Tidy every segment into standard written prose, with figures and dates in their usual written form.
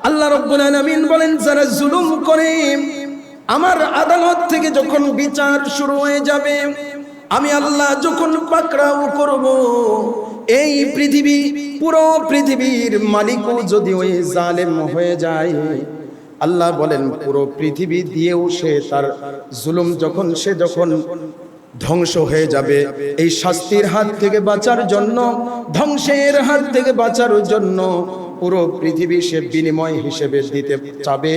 আল্লাহ রাব্বুল আলামিন বলেন যারা জুলুম করে আমার আদালত থেকে যখন বিচার শুরু হয়ে যাবে, আমি আল্লাহ যখন পাকড়াও করব, এই পৃথিবী পুরো পৃথিবীর মালিকও যদি ওই জালেম হয়ে যায়, আল্লাহ বলেন পুরো পৃথিবী দিয়েও সে তার জুলুম যখন ধ্বংস হয়ে যাবে, এই শাস্তির হাত থেকে বাঁচার জন্য, ধ্বংসের হাত থেকে বাঁচার জন্য পুরো পৃথিবী সে বিনিময় হিসেবে দিতে চাবে।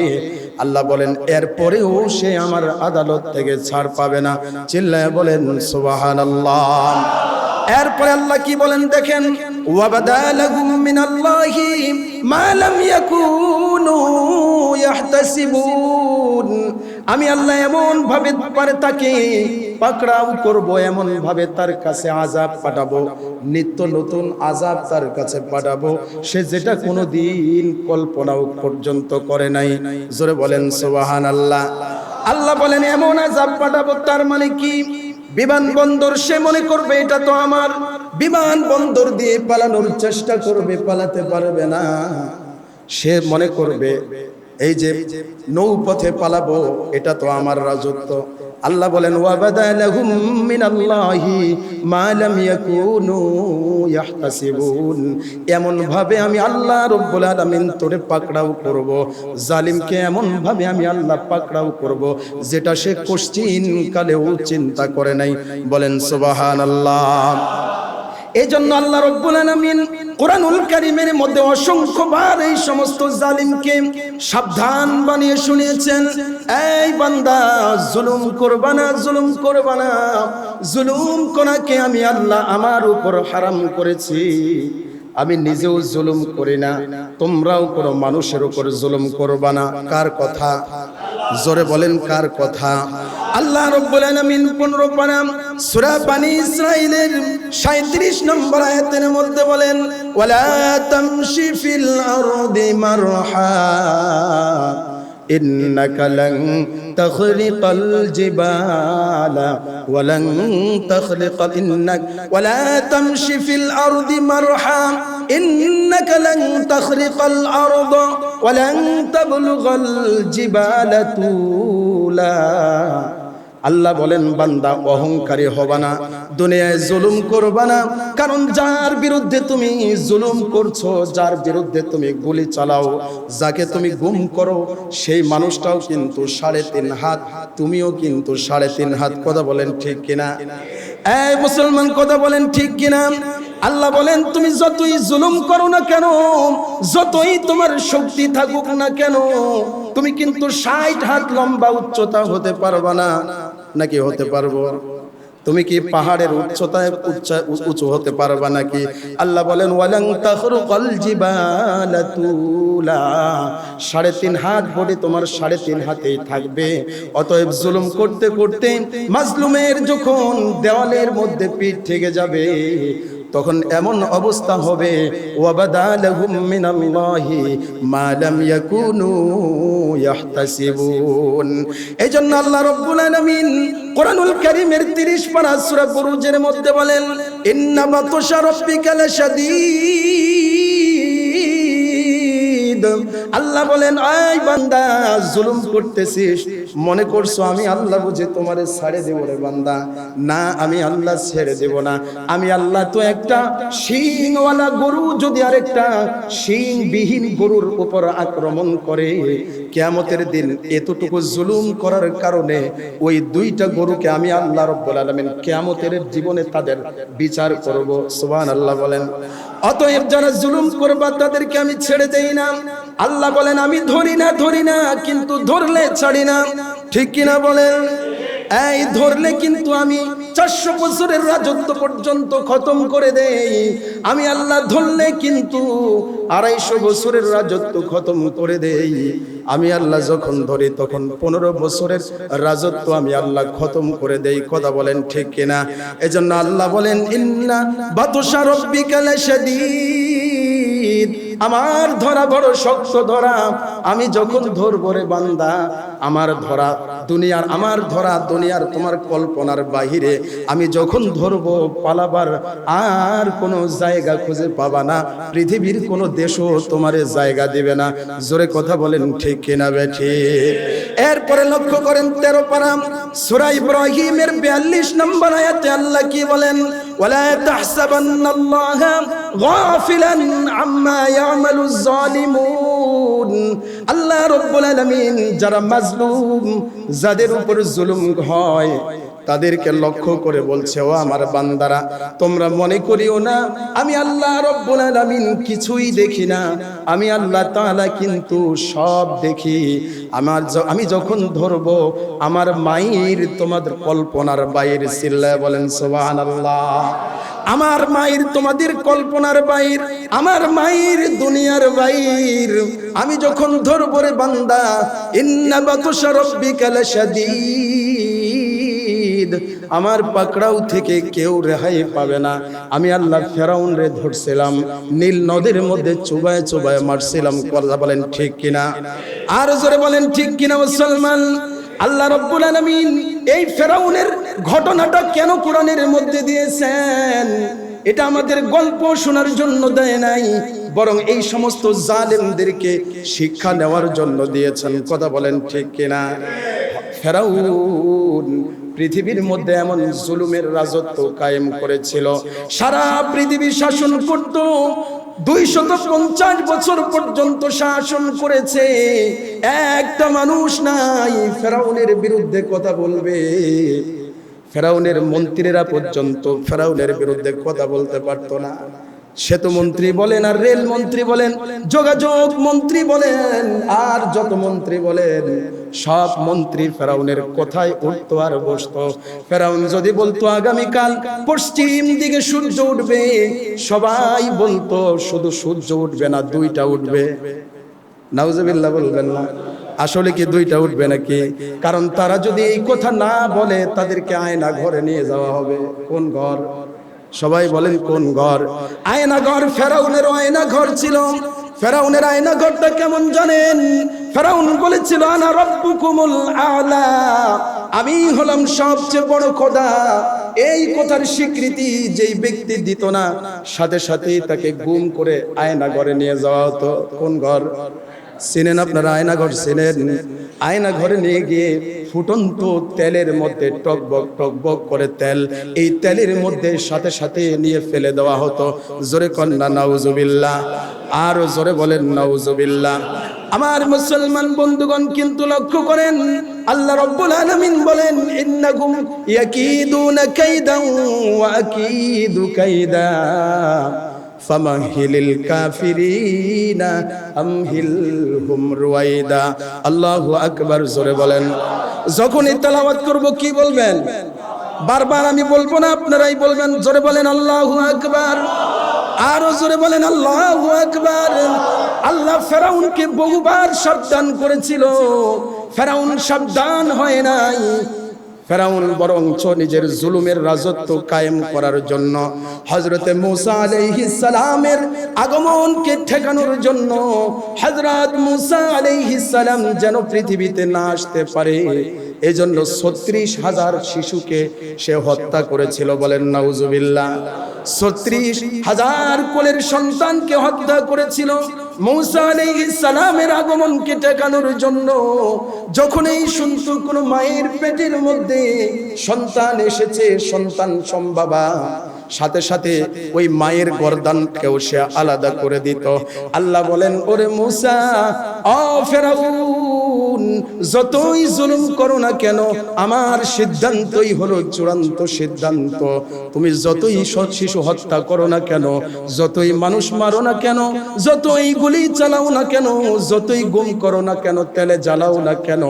আল্লাহ বলেন এরপরেও সে আমার আদালত থেকে ছাড় পাবে না। চিল্লায় বলেন সুবহানাল্লাহ। এরপরে আল্লাহ কি বলেন দেখেন, ওয়াবাদালাহুম মিনাল্লাহি মা লাম ইয়াকুনু ইয়াহতাসিবুন। আমি আল্লাহ এমন ভাবে তাকে পাকড়াও করব, এমন ভাবে তার কাছে আযাব পাঠাবো, নিত্য নতুন আযাব তার কাছে পাঠাবো, সে যেটা কোনোদিন কল্পনাও পর্যন্ত করে নাই। জোরে বলেন সুবহানাল্লাহ। আল্লাহ বলেন এমন আযাব পাঠাবো, তার মানে কি? বিমানবন্দর সে মনে করবে এটা তো আমার, বিমানবন্দর দিয়ে পালানোর চেষ্টা করবে, পালাতে পারবে না। সে মনে করবে এই যে নৌপথে পালাবো এটা তো আমার রাজত্ব। আল্লাহ বলেন ওয়াবাদালাহুম মিনাল্লাহি মা লাম ইয়াকুনু ইয়াহতাসিবুন। এমন ভাবে আমি আল্লাহ রাব্বুল আলামিন তোরে পাকড়াও করব, জালিমকে এমন ভাবে আমি আল্লাহ পাকড়াও করব যেটা সে কোশ্চিন কালেও চিন্তা করে নাই। বলেন সুবহানাল্লাহ। এই জন্য আল্লাহ রাব্বুল আলামিন কোরআনুল কারীমের মধ্যে অসংখ্যবার এই সমস্ত জালিমকে সাবধান বানিয়ে শুনিয়েছেন, এই বান্দা জুলুম করবা না, জুলুম করবা না। জুলুম করাকে আমি আল্লাহ আমার উপর হারাম করেছি। আমি নিজেও জুলুম করি না, তোমরাও কোনো মানুষের উপর জুলুম করবা না। কার কথা? জোরে বলেন কার কথা? আল্লাহ রাব্বুল আলামিন 15 পারা সূরা বনী ইসরাঈলের 37 নম্বর আয়াতের মধ্যে বলেন ওয়ালা তামশি ফিল আরদি মারহা ইন্নাকা লান তাখরিকাল জিবালা ওয়ালান তাখরিকাল ওয়ালা তামশি ফিল আরদি মারহা ইন্নাকা লান তাখরিকাল আরদা ওয়ালান তাবলুগাল জিবালা তুলা। আল্লাহ বলেন বান্দা অহংকারী হবা না, দুনিয়ায় জুলুম করবা না। কারণ যার বিরুদ্ধে তুমি জুলুম করছো, যার বিরুদ্ধে তুমি গুলি চালাও, যাকে তুমি গুম করো, সেই মানুষটাও কিন্তু 3.5 হাত, তুমিও কিন্তু 3.5 হাত। কথা বলেন ঠিক কিনা? এই মুসলমান কথা বলেন ঠিক কিনা? আল্লাহ বলেন তুমি যতই জুলুম করো না কেন, যতই তোমার শক্তি থাকুক না কেন, তুমি কিন্তু 60 হাত লম্বা উচ্চতা হতে পারবা না। নাকি হতে পারবো? তুমি কি পাহাড়ের উচ্চতায় উঁচু হতে পারবা নাকি? আল্লাহ বলেন ওয়ালান তাখরুকাল জিবালা তুলা। 3.5 হাত বডি তোমার 3.5 হাতেই থাকবে। অতএব জুলুম করতে করতে মাজলুমের যখন দেওয়ালের মধ্যে পিঠ থেকে যাবে, তখন এমন অবস্থা হবে ওয়াবাদালাহুম মিনাল্লাহি মা লাম ইয়াকুনু ইয়াহতাসিবুন। এইজন্য আল্লাহ রাব্বুল আলামিন কোরআনুল কারীমের 30 পারা সূরা বুরুজের মধ্যে বলেন ইন্না বাতশা রাব্বিকা লাশাদীদ। আল্লাহ বলেন এই বান্দা জুলুম করতেছিস, মনে করছো আমি আল্লাহ বুঝে তোমারে ছেড়ে দেব রে বান্দা? না, আমি আল্লাহ ছেড়ে দেব না। আমি আল্লাহ তো একটা শিংওয়ালা গরু যদি আরেকটা শিংবিহীন গরুর উপর আক্রমণ করে, কিয়ামতের দিন এতটুকু জুলুম করার কারণে ওই 2টা গরুকে আমি আল্লাহ রাব্বুল আলামিন কিয়ামতের জীবনে তাদের বিচার করব। সুবহানাল্লাহ বলেন। অতএব যারা জুলুম করবা তাদেরকে আমি ছেড়ে দেই না। আল্লাহ বলেন আমি ধরি না, কিন্তু ধরলে ছাড়ি না। ঠিক কিনা বলেন? এই ধরলে কিন্তু আমি 400 বছরের রাজত্ব পর্যন্ত খতম করে দেই। আমি আল্লাহ ধরলে কিন্তু 250 বছরের রাজত্ব খতম করে দেই। আমি আল্লাহ যখন ধরি তখন 15 বছরের রাজত্ব আমি আল্লাহ খতম করে দেই। কথা বলেন ঠিক কিনা? এজন্য আল্লাহ বলেন ইন্না বাতশা রাব্বিকা লাশাদীদ। আমার ধরা বড় শক্ত ধরা, আমি যখন ধরবো রে বান্দা, আমার ধরা দুনিয়ার তোমার কল্পনার বাহিরে, আমি যখন ধরবো পালাবার আর কোনো জায়গা খুঁজে পাবা না, পৃথিবীর কোনো দেশও তোমারে জায়গা দিবে না। জোরে কথা বলেন ঠিক কিনা বেঠি? এরপরে লক্ষ্য করেন 13 পারা সূরা ইব্রাহিমের 42 নম্বর আয়াতে আল্লাহ কি বলেন? ওয়ালা তাহসাবান্নাল্লাহা গাফিলান আম্মা ইয়ামালুজ জালিমুন। আল্লাহ রাব্বুল আলামিন যারা মাজলুম, যাদের উপর জুলুম হয়, তাদেরকে লক্ষ্য করে বলছে, ও আমার বান্দারা, তোমরা মনে করিও না আমি আল্লাহ রাব্বুল আলামিন কিছুই দেখি না। আমি আল্লাহ তাআলা কিন্তু সব দেখি। আমি যখন ধরবো আমার মায়ের তোমাদের কল্পনার বাইরে, চিল্লায় বলেন সুবহানাল্লাহ। আমার মায়ের তোমাদের কল্পনার বাইর, আমার মায়ের দুনিয়ার বাইর। আমি যখন ধরবো রে বান্দা, ইন্না বাতুশা রাব্বিকা লাশাদীদ, আমার পাকড়াও থেকে কেউ রেহাই পাবে না। আমি আল্লাহ ফেরাউন রে ধরছিলাম, নীল নদের মধ্যে চুবায় চুবায় মারছিলাম। কথা বলেন ঠিক কিনা? আর জোরে বলেন ঠিক কিনা মুসলমান? আল্লাহ রাব্বুল আলামিন এই ফেরাউনের ঘটনাটা কেন কোরআনের মধ্যে দিয়েছেন? এটা আমাদের গল্প শোনার জন্য দেয় নাই, বরং এই সমস্ত জালেমদেরকে শিক্ষা নেওয়ার জন্য দিয়েছেন। কথা বলেন ঠিক কিনা? ফেরাউন পৃথিবীর মধ্যে এমন জুলুমের রাজত্ব কায়েম করেছিল, সারা পৃথিবী শাসন করত। 250 বছর পর্যন্ত শাসন করেছে। একটা মানুষ নাই ফেরাউনের বিরুদ্ধে কথা বলবে। ফেরাউনের মন্ত্রীরা পর্যন্ত ফেরাউনের বিরুদ্ধে কথা বলতে পারতো না। সেতু মন্ত্রী বলেন, আর রেল মন্ত্রী বলেন, যোগাযোগ মন্ত্রী বলেন, আর যত মন্ত্রী বলেন, সব মন্ত্রী ফেরাউনের কথায় উঠতো আর বসতো। ফেরাউন যদি বলতো আগামীকাল পশ্চিম দিকে সূর্য উঠবে, সবাই বলতো শুধু সূর্য উঠবে না, 2টা উঠবে। নাউজুবিল্লাহ বলবেন না? আসলে কি 2টা উঠবে নাকি? কারণ তারা যদি এই কথা না বলে, তাদেরকে আয়না ঘরে নিয়ে যাওয়া হবে। কোন ঘর? সবাই বলেন কোন ঘর? আয়না ঘর। ফেরাউনের আয়না ঘর ছিল। ফেরাউনের আয়না ঘরটা কেমন জানেন? ফেরাউন বলেছিল, আনা রাব্বুকুমুল আলা, আমি হলাম সবচেয়ে বড় খোদা। এই কথার স্বীকৃতি যেই ব্যক্তি দিত না, সাথে সাথেই তাকে গুম করে আয়না ঘরে নিয়ে যাওয়া হতো। কোন ঘর? চিনেন আপনারা আয়না ঘর? চিনেন? আয়না ঘরে নিয়ে গিয়ে ফুটন্ত তেলের মধ্যে টকবক করে তেল, এই তেলের মধ্যে সাথে সাথে নিয়ে ফেলে দেওয়া হতো। জোরে কন্না নাউজুবিল্লাহ, আর জোরে বলেন নাউজুবিল্লাহ। আমার মুসলমান বন্ধুগণ, কিন্তু লক্ষ্য করেন আল্লাহ রাব্বুল আলামিন বলেন, ইন্নাকুম ইয়াকিদুনা কাইদান ওয়া আকিদু কাইদা ফামাহিলিল কাফিরিনা আমহিলহুম রুয়াইদা। আল্লাহু আকবার। জোরে বলেন। যখনই তেলাওয়াত করব কি বলবেন? বারবার আমি বলবো না, আপনারাই বলবেন। জোরে বলেন আল্লাহু আকবার। আরো জোরে বলেন আল্লাহু আকবার। আল্লাহ ফেরাউনকে বহুবার সাবধান করেছিল, ফেরাউন সাবধান হয় নাই। ফেরাউন বরঞ্চ নিজের জুলুমের রাজত্ব কায়েম করার জন্য হযরতে মূসা আলাইহিস সালামের আগমনকে ঠেকানোর জন্য, হযরত মূসা আলাইহিস সালাম যেন পৃথিবীতে না আসতে পারে, এজন্য 36,000 শিশুকে সে হত্যা করেছিল। বলেন নাউজুবিল্লাহ। 36,000 কোলের সন্তানকে হত্যা করেছিল মূসা আলাইহিস সালামের আগমনকে ঠেকানোর জন্য। যখন এই শুনতো কোন মায়ের পেটের মধ্যে সন্তান এসেছে, সন্তান সম্ভবা, সাথে সাথে ওই মায়ের গর্দানকেও সে আলাদা করে দিত। আল্লাহ বলেন, ওরে মূসা, ও ফেরাউন, যতই জুলুম করো না কেন, আমার সিদ্ধান্তই হলো চূড়ান্ত সিদ্ধান্ত। তুমি যতই শিশু হত্যা করো না কেন, যতই মানুষ মারো না কেন, যতই গুলি চালাও না কেন, যতই গুম করো না কেন, তেলে জ্বালাও না কেন,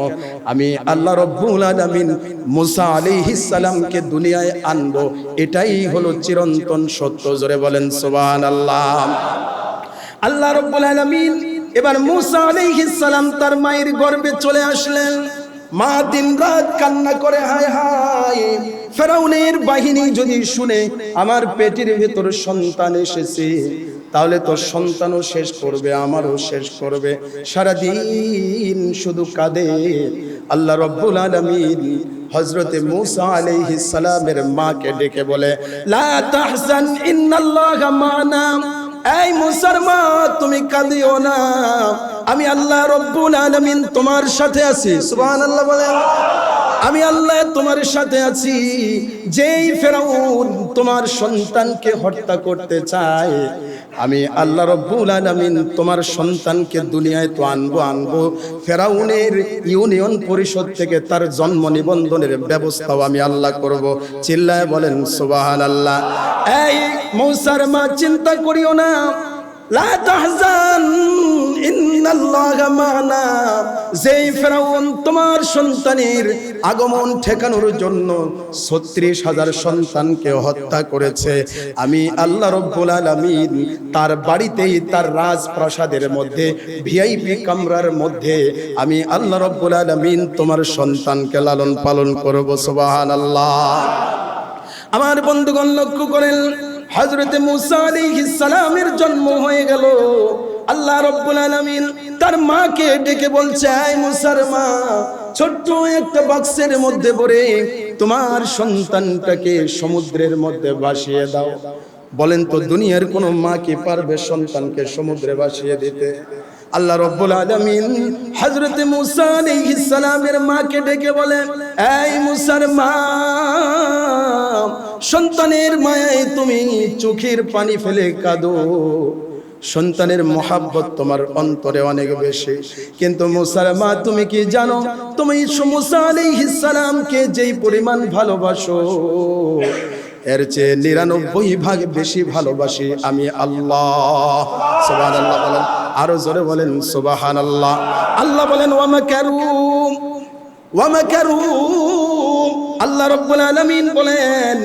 আমি আল্লাহ রাব্বুল আলামিন মূসা আলাইহিস সালামকে দুনিয়ায় আনবো। এটাই হলো চিরন্তন সত্য। জোরে বলেন সুবহানাল্লাহ। আল্লাহ রাব্বুল আলামিন এবার মূসা আলাইহিস সালাম তার মায়ের গর্ভে চলে আসলেন। মা দিনরাত কান্না করে, হায় হায়, ফেরাউনের বাহিনী যদি শুনে আমার পেটের ভেতর সন্তান এসেছে, তাহলে তো সন্তানও শেষ করবে, আমারও শেষ করবে। সারাদিন শুধু কাঁদে। আল্লাহ রাব্বুল আলামিন হযরতে মূসা আলাইহিস সালামের মাকে ডেকে বলে, লা তাহজান ইন্নাল্লাহা মা'না। এই মূসার মা, তুমি কাঁদিও না, আমি আল্লাহ রাব্বুল আলামিন তোমার সাথে আছি। সুবহানাল্লাহ বলেন। আমি আল্লাহ তোমার সাথে আছি। যেই ফেরাউন তোমার সন্তানকে হত্যা করতে চায়, আমি আল্লাহ রাব্বুল আলামিন তোমার সন্তানকে দুনিয়ায় তো আনবো। ফেরাউনের ইউনিয়ন পরিষদ থেকে তার জন্ম নিবন্ধনের ব্যবস্থাও আমি আল্লাহ করব। চিল্লায় বলেন সুবহানাল্লাহ। এই মূসার মা, চিন্তা করিও না, লা তাহজান ইন্নাল্লাহা মা'না। যেই ফেরাউন তোমার সন্তানের আগমন ঠেকানোর জন্য ৩৬,০০০ সন্তানকে হত্যা করেছে, আমি আল্লাহ রাব্বুল আলামিন তার বাড়িতেই, তার রাজপ্রাসাদের মধ্যে, ভিআইপি কামরার মধ্যে আমি আল্লাহ রাব্বুল আলামিন তোমার সন্তানকে লালন পালন করব। সুবহানাল্লাহ। আমার বন্ধুগণ লক্ষ্য করেন, হযরতে মূসা আলাইহিস সালামের জন্ম হয়ে গেল। আল্লাহ রাব্বুল আলামিন তার মাকে ডেকে বলছে, আয় মূসার মা, ছোট্ট একটা বাক্সের মধ্যে ভরে তোমার সন্তানটাকে সমুদ্রের মধ্যে ভাসিয়ে দাও। বলেন তো, দুনিয়ার কোন মা কি পারবে সন্তানকে সমুদ্রে ভাসিয়ে দিতে? আল্লাহ রাব্বুল আলামিন হযরতে মূসা আলাইহিস সালামের মাকে ডেকে বলে, এই মূসার মা, সন্তানের মায়ায় তুমি চোখের পানি ফেলে কাঁদো। সন্তানের মহাব্বত তোমার অন্তরে অনেক বেশি। কিন্তু মূসার মা, তুমি কি জানো, তুমি মূসা আলাইহিস সালামকে যেই পরিমাণ ভালোবাসো, এর চেয়ে ৯৯ ভাগ বেশি ভালোবাসি আমি আল্লাহ। সুবহানাল্লাহ বলেন, আরো জোরে বলেন সুবহানাল্লাহ। আল্লাহ বলেন, ওয়া মাকারু। আল্লাহ রাব্বুল আলামিন বলেন,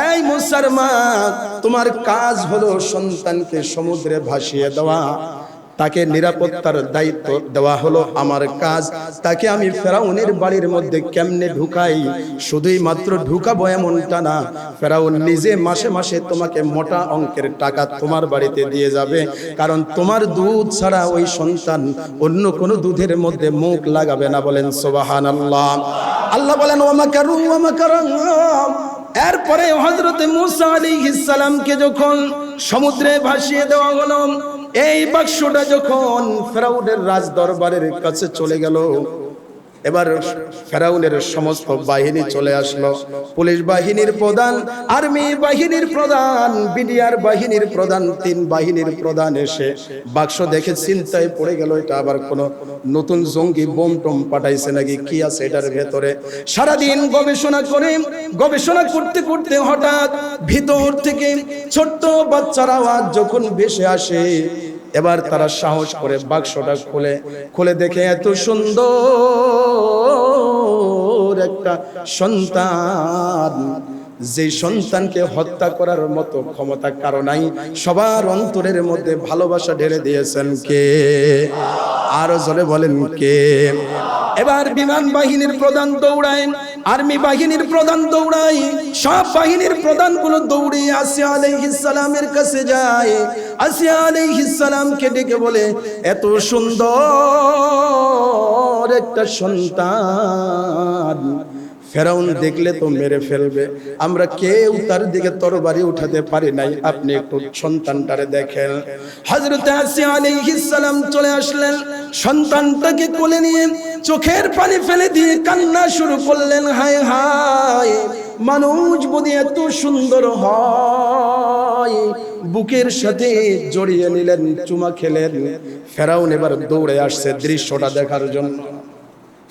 এই মূসার মা, তোমার কাজ হলো সন্তানকে সমুদ্রে ভাসিয়ে দেওয়া। তাকে নিরাপত্তার দায়িত্ব দেওয়া হলো আমার কাজ। তাকে আমি ফেরাউনের বাড়ির মধ্যে কেমনে ঢুকাই, শুধুই মাত্র ঢুকাবো এমনটা না, ফেরাউন নিজে মাসে মাসে তোমাকে মোটা অঙ্কের টাকা তোমার বাড়িতে দিয়ে যাবে। কারণ তোমার দুধ ছাড়া ওই সন্তান অন্য কোনো দুধের মধ্যে মুখ লাগাবে না। বলেন সুবহানাল্লাহ। আল্লাহ বলেন, ওয়া মাকারু ওয়া মাকারাল্লাহ। এরপরে হযরতে মূসা আলাইহিস সালামকে যখন সমুদ্রে ভাসিয়ে দেওয়া হলো, এই বাক্সটা যখন ফেরাউনের রাজ দরবারের কাছে চলে গেল, এবার ফেরাউনের সমস্ত বাহিনী চলে আসলো। পুলিশ বাহিনীর প্রধান, আর্মি বাহিনীর প্রধান, বিডিআর বাহিনীর প্রধান, ৩ বাহিনীর প্রধান এসে বাক্স দেখে চিন্তায় পড়ে গেল, এটা আবার কোন নতুন জঙ্গি বোম টোম পাঠাইছে নাকি, কি আছে এটার ভেতরে। সারাদিন গবেষণা করতে করতে হঠাৎ ভিতর থেকে ছোট্ট বাচ্চার আওয়াজ যখন ভেসে আসে, এবার তারা সাহস করে বাক্সটা খুলে দেখে এত সুন্দর একটা সন্তান, যে সন্তানকে হত্যা করার মতো ক্ষমতা কারো নাই। সবার অন্তরের মধ্যে ভালোবাসা ঢেলে দিয়েছেন কে? আরো জোরে বলেন কে? এবার বিমান বাহিনীর প্রধান দৌড়ায়, আর্মি বাহিনীর প্রধান দৌড়ায়, সব বাহিনীর প্রধানগুলো দৌড়ে আসিয়া আলাইহিস সালামের কাছে যায়। আসিয়া আলাইহিস সালামকে ডেকে বলে, এত সুন্দর একটা সন্তান ফেরাউন দেখলে তো মেরে ফেলবে, আমরা কেউ তার দিকে তরবারি উঠাতে পারি নাই, আপনি একটু সন্তানটারে দেখেন। হযরত আসিয়া আলাইহিস সালাম চলে আসলেন, সন্তানটাকে কোলে নিয়ে চোখের পানি ফেলে দিয়ে কান্না শুরু করলেন। হায় হায়, মানুষ যদি এত সুন্দর হয়, বুকের সাথে জড়িয়ে নিলেন, চুমা খেলেন। ফেরাউন এবার দৌড়ে আসছে দৃশ্যটা দেখার জন্য।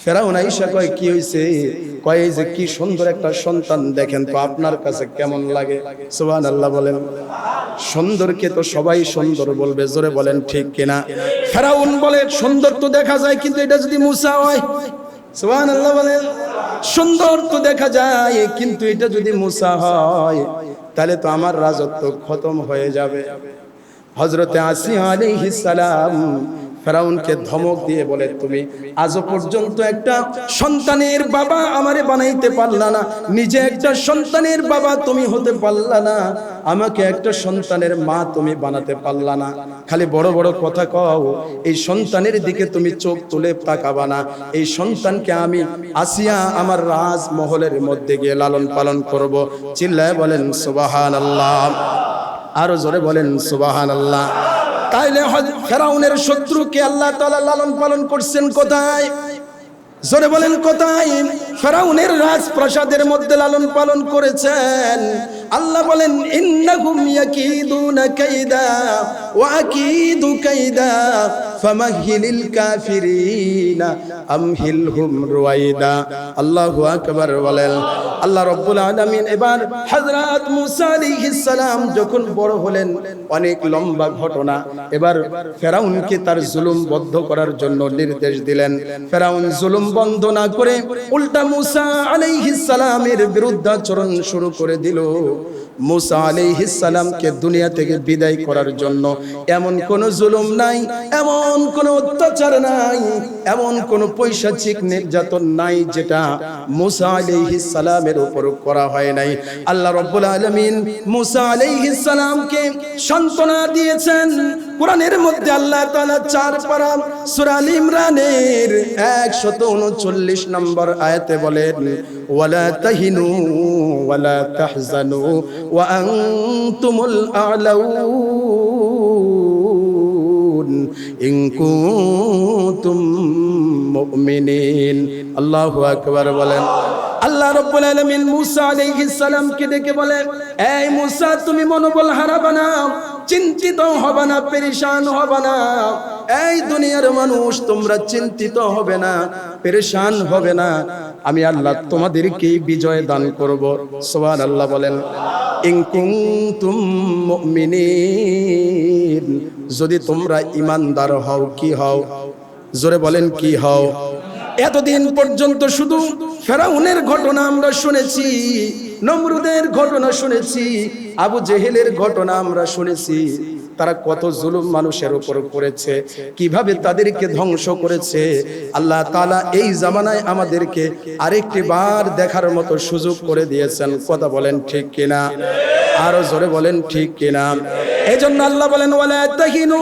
ফেরাউন আইসা কয়, কি হইছে? কয়, এই যে কি সুন্দর একটা সন্তান, দেখেন তো আপনার কাছে কেমন লাগে? সুবহানাল্লাহ বলেন। সুন্দরকে তো সবাই সুন্দর বলবে, জোরে বলেন ঠিক কিনা? ফেরাউন বলে, সুন্দর তো দেখা যায়, কিন্তু এটা যদি মূসা হয়। সুবহানাল্লাহ বলেন। সুন্দর তো দেখা যায়, কিন্তু এটা যদি মূসা হয়, তাহলে তো আমার রাজত্ব খতম হয়ে যাবে। হযরতে আসিয়া আলাইহিস সালাম ফেরাউনকে ধমক দিয়ে বলে, তুমি আজও পর্যন্ত একটা সন্তানের বাবা আমারে বানাইতে পারলা না, নিজে একটা সন্তানের বাবা তুমি হতে পারলা না, আমাকে একটা সন্তানের মা তুমি বানাতে পারলা না, খালি বড় বড় কথা কও, এই সন্তানের দিকে তুমি চোখ তুলে তাকাবা না, এই সন্তানকে আমি আসিয়া আমার রাজমহলের মধ্যে গিয়ে লালন পালন করব। চিল্লায় বলেন সুবহানাল্লাহ, আরো জোরে বলেন সুবহানাল্লাহ। তাইলে ফেরাউনের শত্রুকে আল্লাহ তাআলা লালন পালন করছেন কোথায়? জোরে বলেন কোথায়? ফেরাউনের রাজপ্রাসাদের মধ্যে লালন পালন করেছেন। আল্লাহ বলেন, ইন্নাহুম ইয়াকিদুনা কাইদা ওয়া আকিদু কাইদা ফামাহিলিল কাফিরিনা আমহিলহুম রুয়াইদা। আল্লাহু আকবার বলেন। আল্লাহ রাব্বুল আলামিন এবার হযরত মুসা আলাইহিস সালাম যখন বড় হলেন, অনেক লম্বা ঘটনা, এবার ফেরাউনকে তার জুলুম বন্ধ করার জন্য নির্দেশ দিলেন। ফেরাউন জুলুম বন্ধ না করে উল্টা মুসা আলাইহিস সালামের বিরুদ্ধাচরণ শুরু করে দিল। মুসা আলাইহিস সালামকে দুনিয়া থেকে বিদায় করার জন্য এমন কোন জুলুম নাই, এমন কোন অত্যাচার নাই, এমন কোন পৈশাচিক নির্যাতন নাই যেটা মুসা আলাইহিস সালামের উপর করা হয় নাই। আল্লাহ রাব্বুল আলামিন মুসা আলাইহিস সালামকে সান্ত্বনা দিয়েছেন। কোরআনের মধ্যে আল্লাহ তাআলা 4 পারা সূরা আল ইমরানের 139 নম্বর আয়াতে বলেন, ওয়ালা তাহিনু ওয়ালা তাহজানু ওয়া আনতুমুল আ'লাউন ইন কুনতুম মুমিনিন। আল্লাহু আকবার বলেন। আল্লাহ রাব্বুল আলামিন মুসা আলাইহিস সালামকে ডেকে বলেন, এই মুসা, তুমি মনোবল হারাবে না, চিন্তিত হবে না, পেরেশান হবে না। এই দুনিয়ার মানুষ, তোমরা চিন্তিত হবে না, পেরেশান হবে না, আমি আল্লাহ তোমাদেরকে বিজয় দান করব। সুবহানাল্লাহ বলেন। ইন কুনতুম মুমিনিন, যদি তোমরা ঈমানদার হও। কি হও? জোরে বলেন, কি হও? এতদিন পর্যন্ত শুধু ফেরাউনের ঘটনা আমরা শুনেছি, নমরুদের ঘটনা শুনেছি, আবু জেহেলের ঘটনা আমরা শুনেছি, তারা কত জুলুম মানুষের উপর করেছে, কিভাবে তাদেরকে ধ্বংস করেছে। আল্লাহ তাআলা এই জামানায় আমাদেরকে আরেকটি বার দেখার মতো সুযোগ করে দিয়েছেন। কথা বলেন ঠিক কিনা? আরো জোরে বলেন ঠিক কিনা? এজন্য আল্লাহ বলেন, ওয়ালা তাহিনু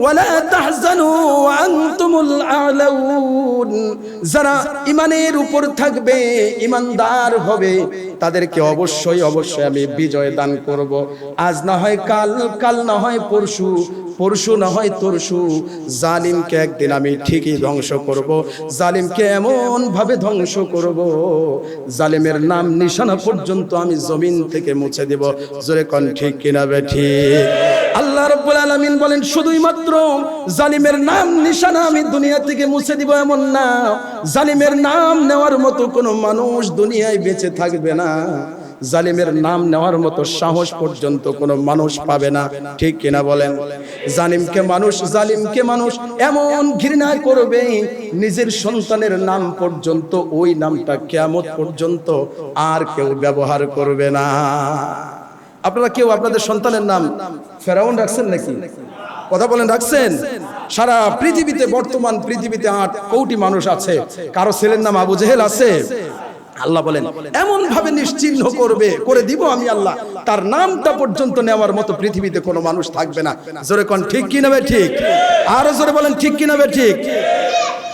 ওয়ালা তাহজানু ওয়া আনতুমুল আ'লাউন। যারা ঈমানের উপর থাকবে, ঈমানদার হবে, তাদেরকে অবশ্যই অবশ্যই আমি বিজয় দান করব। আজ না হয় কাল, কাল না হয় পরশু, পরশু না হয় তরশু, জালিমকে একদিন আমি ঠিকই ধ্বংস করব। জালিমকে এমন ভাবে ধ্বংস করব, জালিমের নাম নিশানা পর্যন্ত আমি জমিন থেকে মুছে দেব। জোরে কোন ঠিক কিনা বেঠিক? আল্লাহ রাব্বুল আলামিন বলেন, শুধুই মাত্র জালিমের নাম নিশানা আমি দুনিয়া থেকে মুছে দিব এমন না, জালিমের নাম নেওয়ার মতো কোনো মানুষ দুনিয়ায় বেঁচে থাকবে না, জালিমের নাম নেওয়ার মতো সাহস পর্যন্ত কোনো মানুষ পাবে না। ঠিক কিনা বলেন? জালিমকে মানুষ এমন ঘৃণা করবে, নিজের সন্তানের নাম পর্যন্ত, ওই নামটা কিয়ামত পর্যন্ত আর কেউ ব্যবহার করবে না। আপনারা কেউ আপনাদের সন্তানের নাম ফেরাউন রাখছেন নাকি? কথা বলেন, রাখছেন? সারা পৃথিবীতে, বর্তমান পৃথিবীতে 8 কোটি মানুষ আছে, কারো ছেলের নাম আবু জেহেল আছে? আল্লাহ বলেন, এমন ভাবে নিশ্চিহ্ন করে দিব আমি আল্লাহ, তার নামটা পর্যন্ত নেওয়ার মতো পৃথিবীতে কোনো মানুষ থাকবে না। জোরে কোন ঠিক কি না ঠিক? আরো জোরে বলেন ঠিক কি না ঠিক?